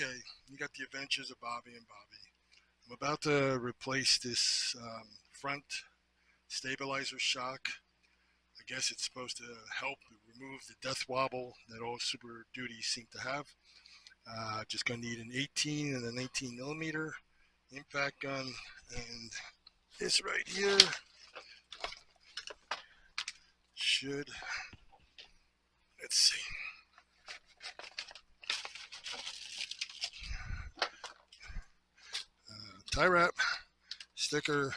Okay, you got the adventures of Bobby and Bobby. I'm about to replace this front stabilizer shock. I guess it's supposed to help remove the death wobble that all Super Duties seem to have. Just going to need an 18 and a 19 millimeter impact gun, and this right here should, let's see, tie wrap, sticker.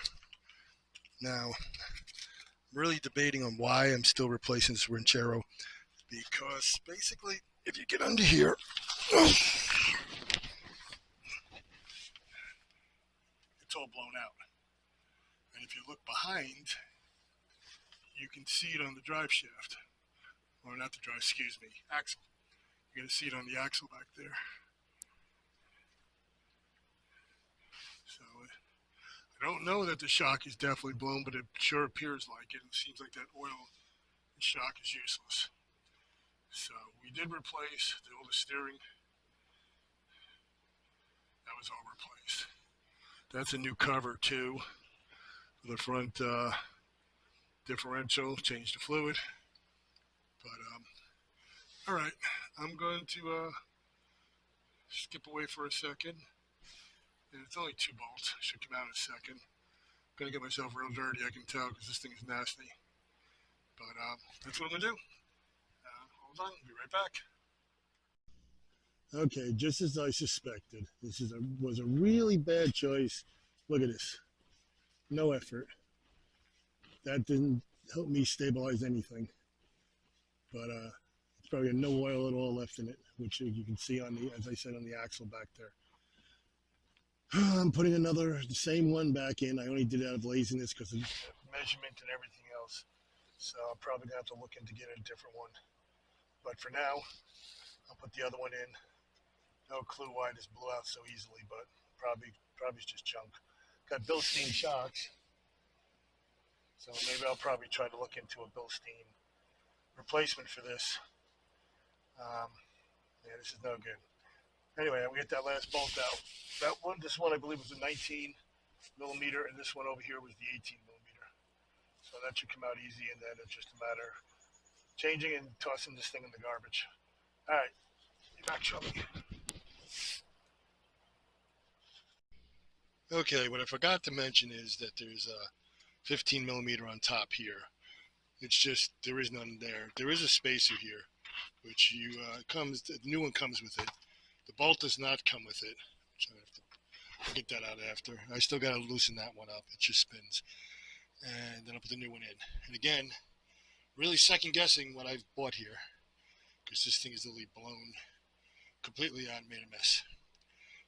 Now, I'm really debating on why I'm still replacing this Ranchero, because basically, if you get under here, it's all blown out. And if you look behind, you can see it on the drive shaft. Or not the drive, excuse me, axle. You're going to see it on the axle back there. So I don't know that the shock is definitely blown, but it sure appears like it. It seems like that oil shock is useless. So we did replace all the steering. That was all replaced. That's a new cover too. The front differential, changed the fluid. But all right, I'm going to skip away for a second. And it's only 2 bolts. Should come out in a second. I'm gonna get myself real dirty, I can tell, because this thing is nasty. But that's what I'm gonna do. Hold on, I'll be right back. Okay, just as I suspected, this was a really bad choice. Look at this. No effort. That didn't help me stabilize anything. But it's probably no oil at all left in it, which you can see on the, as I said, on the axle back there. I'm putting the same one back in. I only did it out of laziness because of measurement and everything else. So I'm probably gonna have to look into getting a different one. But for now, I'll put the other one in. No clue why this blew out so easily, but probably it's just junk. Got Bilstein shocks, so maybe I'll probably try to look into a Bilstein replacement for this. Yeah, this is no good. Anyway, we get that last bolt out. This one I believe was a 19 millimeter, and this one over here was the 18 millimeter. So that should come out easy, and then it's just a matter of changing and tossing this thing in the garbage. All right, be back shortly. Okay, what I forgot to mention is that there's a 15 millimeter on top here. It's just, there is none there. There is a spacer here, which the new one comes with it. The bolt does not come with it, so I have to get that out after. I still got to loosen that one up. It just spins. And then I'll put the new one in. And again, really second guessing what I've bought here, because this thing is literally blown completely out and made a mess.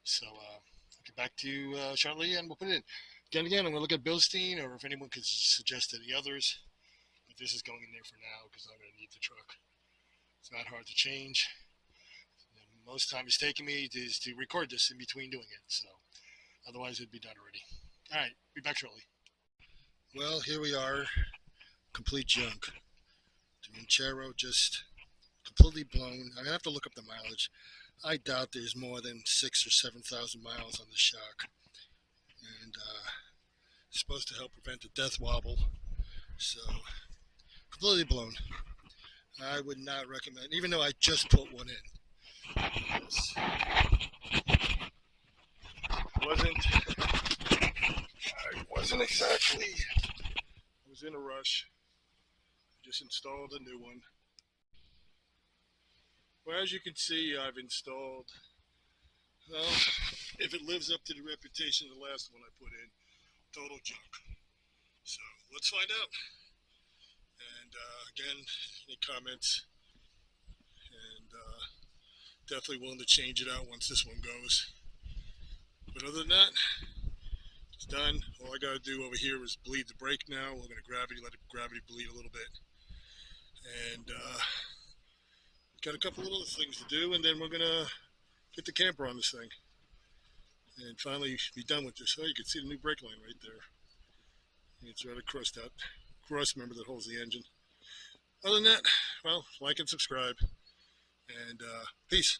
So I'll get back to you shortly, and we'll put it in. Again, I'm going to look at Bilstein, or if anyone could suggest any others. But this is going in there for now, because I'm going to need the truck. It's not hard to change. The most time it's taking me is to record this in between doing it. So otherwise it'd be done already. All right, be back shortly. Well, here we are, complete junk. The Ranchero just completely blown. I'm gonna have to look up the mileage. I doubt there's more than 6,000 or 7,000 miles on the shock, and it's supposed to help prevent the death wobble. So completely blown. I would not recommend, even though I just put one in. This wasn't exactly, I was in a rush. I just installed a new one. Well, as you can see, I've installed, well, if it lives up to the reputation of the last one I put in, total junk. So let's find out. And again, any comments? And definitely willing to change it out once this one goes. But other than that, it's done. All I gotta do over here is bleed the brake now. We're gonna let it gravity bleed a little bit. And got a couple little things to do, and then we're gonna get the camper on this thing. And finally be done with this. Oh, you can see the new brake line right there. It's right across that cross member that holds the engine. Other than that, well, like and subscribe, and peace.